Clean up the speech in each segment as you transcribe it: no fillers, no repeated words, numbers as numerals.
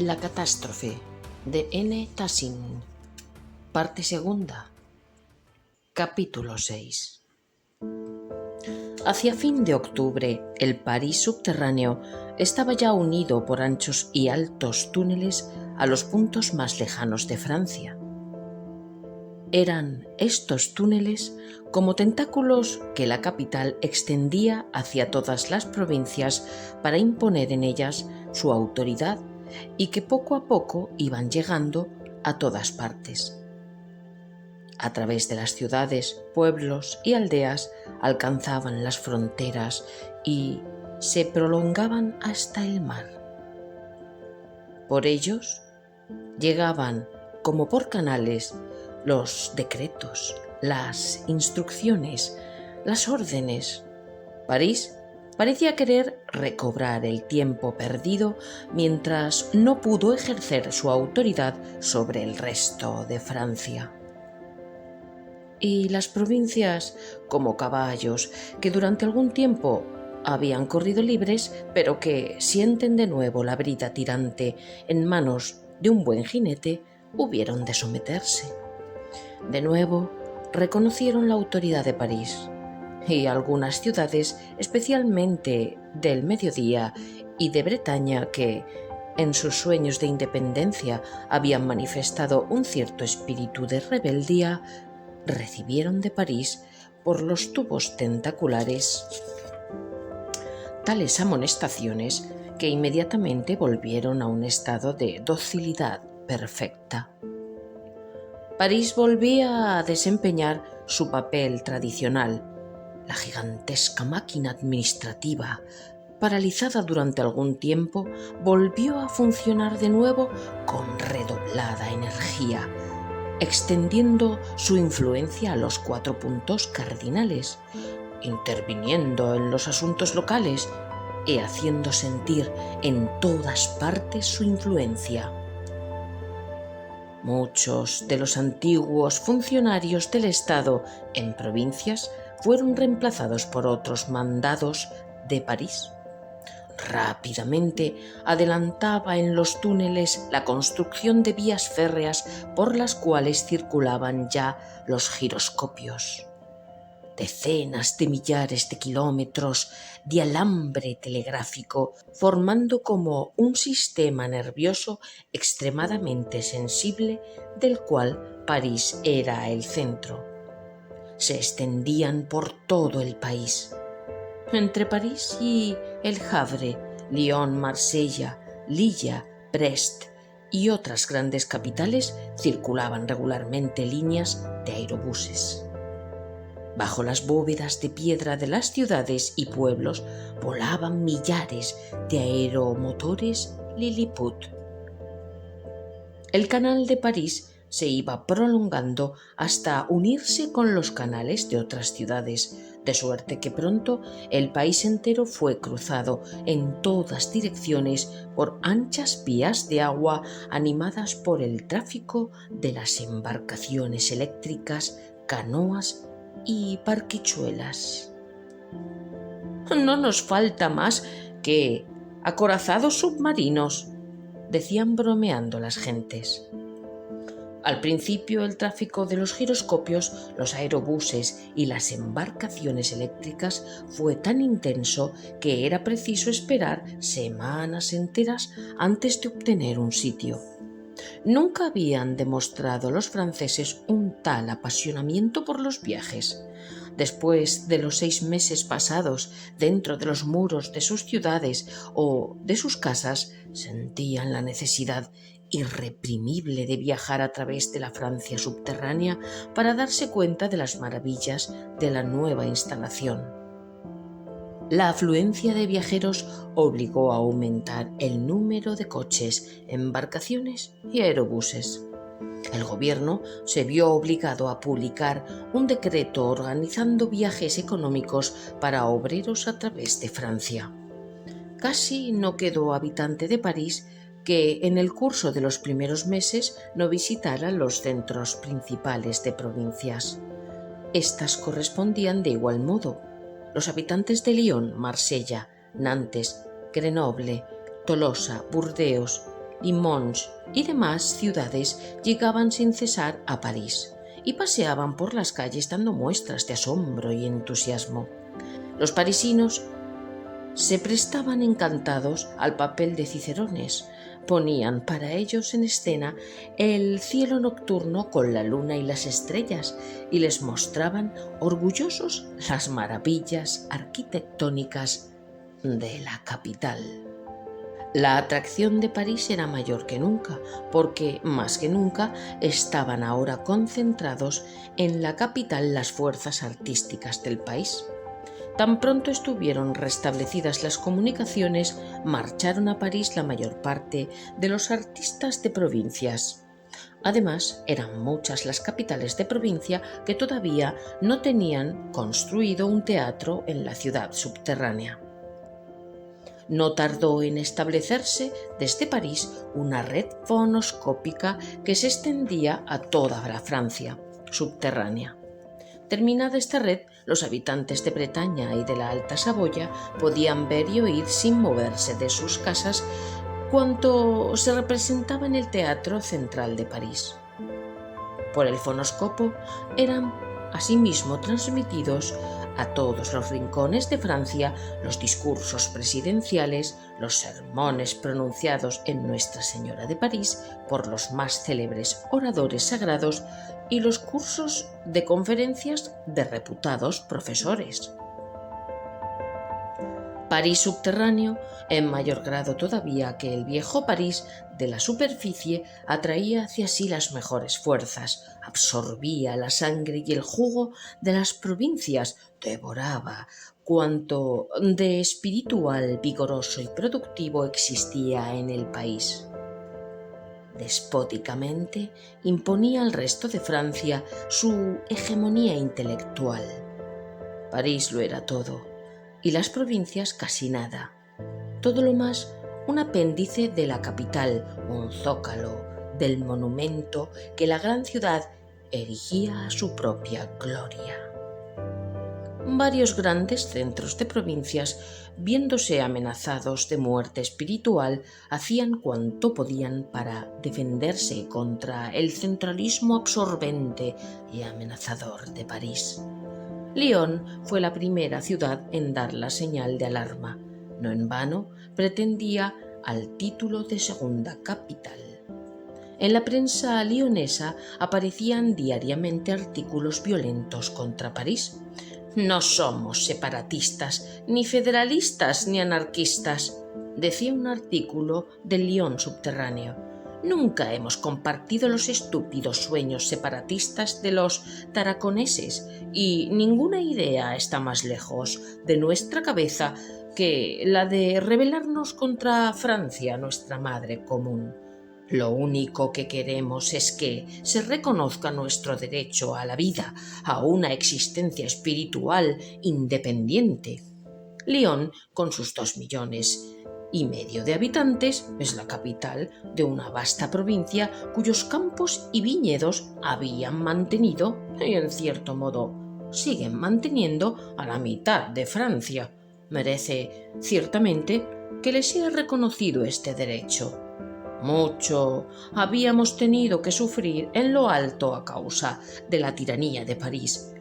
La catástrofe de N. Tassin. Parte segunda. Capítulo 6. Hacia fin de octubre, el París subterráneo estaba ya unido por anchos y altos túneles a los puntos más lejanos de Francia. Eran estos túneles como tentáculos que la capital extendía hacia todas las provincias para imponer en ellas su autoridad y que poco a poco iban llegando a todas partes. A través de las ciudades, pueblos y aldeas alcanzaban las fronteras y se prolongaban hasta el mar. Por ellos llegaban, como por canales, los decretos, las instrucciones, las órdenes. París parecía querer recobrar el tiempo perdido mientras no pudo ejercer su autoridad sobre el resto de Francia. Y las provincias, como caballos que durante algún tiempo habían corrido libres, pero que sienten de nuevo la brida tirante en manos de un buen jinete, hubieron de someterse. De nuevo, reconocieron la autoridad de París, y algunas ciudades, especialmente del Mediodía y de Bretaña, que, en sus sueños de independencia, habían manifestado un cierto espíritu de rebeldía, recibieron de París, por los tubos tentaculares, tales amonestaciones que inmediatamente volvieron a un estado de docilidad perfecta. París volvía a desempeñar su papel tradicional. La gigantesca máquina administrativa, paralizada durante algún tiempo, volvió a funcionar de nuevo con redoblada energía, extendiendo su influencia a los 4 puntos cardinales, interviniendo en los asuntos locales y haciendo sentir en todas partes su influencia. Muchos de los antiguos funcionarios del Estado en provincias fueron reemplazados por otros mandados de París. Rápidamente adelantaba en los túneles la construcción de vías férreas por las cuales circulaban ya los giroscopios. Decenas de millares de kilómetros de alambre telegráfico, formando como un sistema nervioso extremadamente sensible del cual París era el centro. Se extendían por todo el país. Entre París y El Havre, Lyon, Marsella, Lilla, Brest y otras grandes capitales circulaban regularmente líneas de aerobuses. Bajo las bóvedas de piedra de las ciudades y pueblos volaban millares de aeromotores Lilliput. El canal de París se iba prolongando hasta unirse con los canales de otras ciudades, de suerte que pronto el país entero fue cruzado en todas direcciones por anchas vías de agua animadas por el tráfico de las embarcaciones eléctricas, canoas y barquichuelas. «No nos falta más que acorazados submarinos», decían bromeando las gentes. Al principio el tráfico de los giroscopios, los aerobuses y las embarcaciones eléctricas fue tan intenso que era preciso esperar semanas enteras antes de obtener un sitio. Nunca habían demostrado los franceses un tal apasionamiento por los viajes. Después de los 6 meses pasados dentro de los muros de sus ciudades o de sus casas, sentían la necesidad irreprimible de viajar a través de la Francia subterránea para darse cuenta de las maravillas de la nueva instalación. La afluencia de viajeros obligó a aumentar el número de coches, embarcaciones y aerobuses. El gobierno se vio obligado a publicar un decreto organizando viajes económicos para obreros a través de Francia. Casi no quedó habitante de París que en el curso de los primeros meses no visitara los centros principales de provincias. Estas correspondían de igual modo. Los habitantes de Lyon, Marsella, Nantes, Grenoble, Tolosa, Burdeos y Mons y demás ciudades llegaban sin cesar a París y paseaban por las calles dando muestras de asombro y entusiasmo. Los parisinos se prestaban encantados al papel de cicerones, ponían para ellos en escena el cielo nocturno con la luna y las estrellas y les mostraban orgullosos las maravillas arquitectónicas de la capital. La atracción de París era mayor que nunca, porque más que nunca estaban ahora concentrados en la capital las fuerzas artísticas del país. Tan pronto estuvieron restablecidas las comunicaciones, marcharon a París la mayor parte de los artistas de provincias. Además, eran muchas las capitales de provincia que todavía no tenían construido un teatro en la ciudad subterránea. No tardó en establecerse desde París una red fonoscópica que se extendía a toda la Francia subterránea. Terminada esta red, los habitantes de Bretaña y de la Alta Saboya podían ver y oír sin moverse de sus casas cuanto se representaba en el Teatro Central de París. Por el fonoscopo eran asimismo transmitidos a todos los rincones de Francia los discursos presidenciales, los sermones pronunciados en Nuestra Señora de París por los más célebres oradores sagrados y los cursos de conferencias de reputados profesores. París subterráneo, en mayor grado todavía que el viejo París de la superficie, atraía hacia sí las mejores fuerzas, absorbía la sangre y el jugo de las provincias, devoraba cuanto de espiritual, vigoroso y productivo existía en el país. Despóticamente imponía al resto de Francia su hegemonía intelectual. París lo era todo, y las provincias casi nada. Todo lo más un apéndice de la capital, un zócalo del monumento que la gran ciudad erigía a su propia gloria. Varios grandes centros de provincias, viéndose amenazados de muerte espiritual, hacían cuanto podían para defenderse contra el centralismo absorbente y amenazador de París. Lyon fue la primera ciudad en dar la señal de alarma. No en vano pretendía al título de segunda capital. En la prensa lionesa aparecían diariamente artículos violentos contra París. «No somos separatistas, ni federalistas, ni anarquistas», decía un artículo del Lyon subterráneo. «Nunca hemos compartido los estúpidos sueños separatistas de los taraconeses y ninguna idea está más lejos de nuestra cabeza que la de rebelarnos contra Francia, nuestra madre común. Lo único que queremos es que se reconozca nuestro derecho a la vida, a una existencia espiritual independiente». Lyon, con sus 2,5 millones de habitantes, es la capital de una vasta provincia cuyos campos y viñedos habían mantenido, y en cierto modo siguen manteniendo, a la mitad de Francia. Merece ciertamente que le sea reconocido este derecho. Mucho habíamos tenido que sufrir en lo alto a causa de la tiranía de París.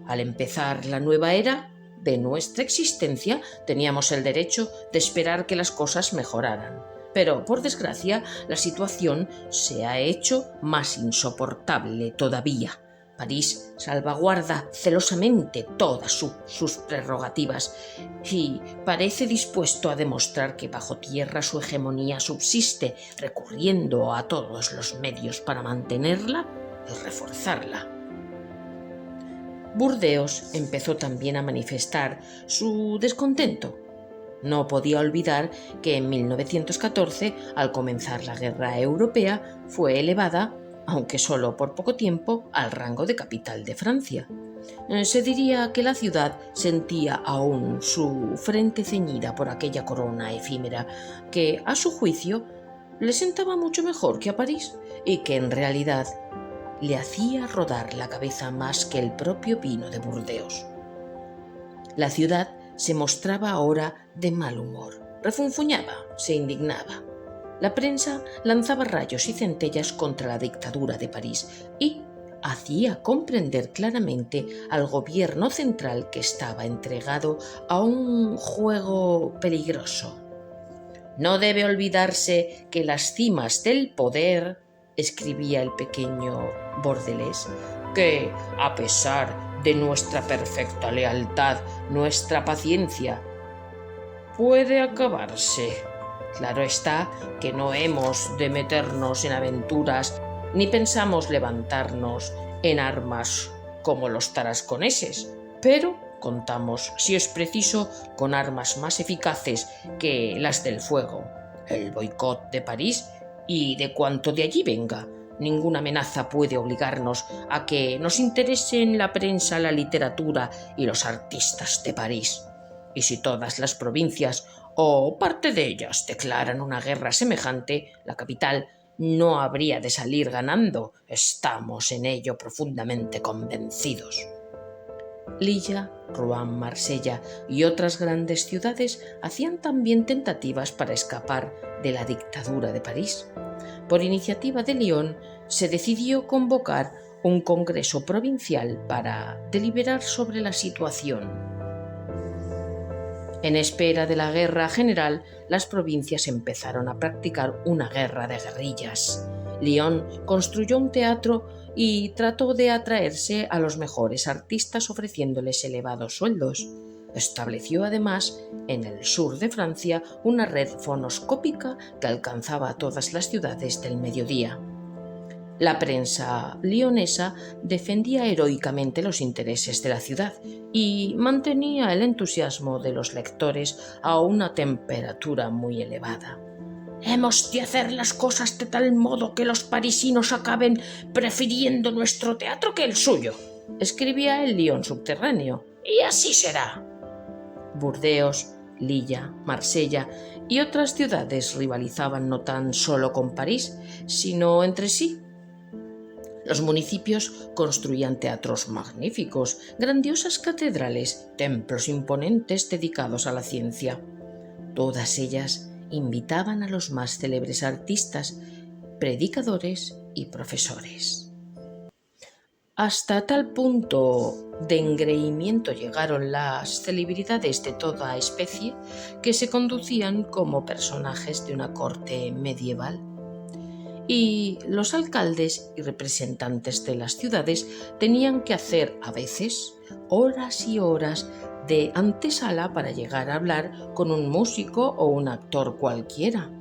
Al empezar la nueva era de nuestra existencia, teníamos el derecho de esperar que las cosas mejoraran. Pero, por desgracia, la situación se ha hecho más insoportable todavía. París salvaguarda celosamente todas sus prerrogativas y parece dispuesto a demostrar que bajo tierra su hegemonía subsiste, recurriendo a todos los medios para mantenerla y reforzarla. Burdeos empezó también a manifestar su descontento. No podía olvidar que en 1914, al comenzar la Guerra Europea, fue elevada, aunque solo por poco tiempo, al rango de capital de Francia. Se diría que la ciudad sentía aún su frente ceñida por aquella corona efímera que, a su juicio, le sentaba mucho mejor que a París y que en realidad le hacía rodar la cabeza más que el propio vino de Burdeos. La ciudad se mostraba ahora de mal humor, refunfuñaba, se indignaba. La prensa lanzaba rayos y centellas contra la dictadura de París y hacía comprender claramente al gobierno central que estaba entregado a un juego peligroso. No debe olvidarse que las cimas del poder, escribía el pequeño Bordelés, que, a pesar de nuestra perfecta lealtad, nuestra paciencia, puede acabarse. Claro está que no hemos de meternos en aventuras ni pensamos levantarnos en armas como los tarasconeses, pero contamos, si es preciso, con armas más eficaces que las del fuego, el boicot de París y de cuanto de allí venga. Ninguna amenaza puede obligarnos a que nos interesen la prensa, la literatura y los artistas de París. Y si todas las provincias o parte de ellas declaran una guerra semejante, la capital no habría de salir ganando. Estamos en ello profundamente convencidos. Lilla, Rouen, Marsella y otras grandes ciudades hacían también tentativas para escapar de la dictadura de París. Por iniciativa de Lyon se decidió convocar un congreso provincial para deliberar sobre la situación. En espera de la guerra general, las provincias empezaron a practicar una guerra de guerrillas. Lyon construyó un teatro y trató de atraerse a los mejores artistas ofreciéndoles elevados sueldos. Estableció además en el sur de Francia una red fonoscópica que alcanzaba a todas las ciudades del mediodía. La prensa lionesa defendía heroicamente los intereses de la ciudad y mantenía el entusiasmo de los lectores a una temperatura muy elevada. «Hemos de hacer las cosas de tal modo que los parisinos acaben prefiriendo nuestro teatro que el suyo», escribía el Lyon subterráneo, «y así será». Burdeos, Lilla, Marsella y otras ciudades rivalizaban no tan solo con París, sino entre sí. Los municipios construían teatros magníficos, grandiosas catedrales, templos imponentes dedicados a la ciencia. Todas ellas invitaban a los más célebres artistas, predicadores y profesores. Hasta tal punto de engreimiento llegaron las celebridades de toda especie que se conducían como personajes de una corte medieval. Y los alcaldes y representantes de las ciudades tenían que hacer a veces horas y horas de antesala para llegar a hablar con un músico o un actor cualquiera.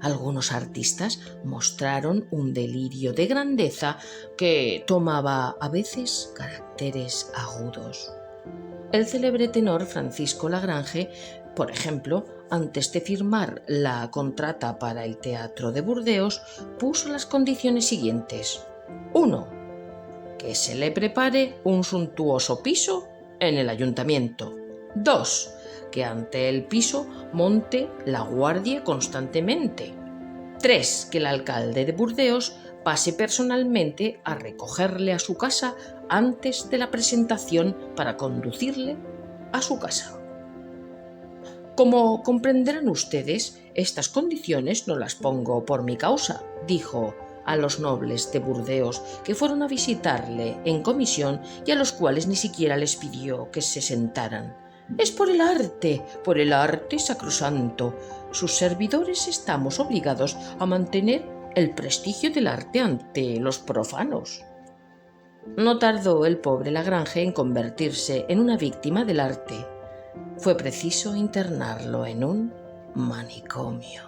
Algunos artistas mostraron un delirio de grandeza que tomaba a veces caracteres agudos. El célebre tenor Francisco Lagrange, por ejemplo, antes de firmar la contrata para el Teatro de Burdeos, puso las condiciones siguientes. 1. Que se le prepare un suntuoso piso en el ayuntamiento. 2. Que ante el piso monte la guardia constantemente. 3. Que el alcalde de Burdeos pase personalmente a recogerle a su casa antes de la presentación para conducirle a su casa. Como comprenderán ustedes, estas condiciones no las pongo por mi causa, dijo a los nobles de Burdeos que fueron a visitarle en comisión y a los cuales ni siquiera les pidió que se sentaran. Es por el arte sacrosanto. Sus servidores estamos obligados a mantener el prestigio del arte ante los profanos. No tardó el pobre Lagrange en convertirse en una víctima del arte. Fue preciso internarlo en un manicomio.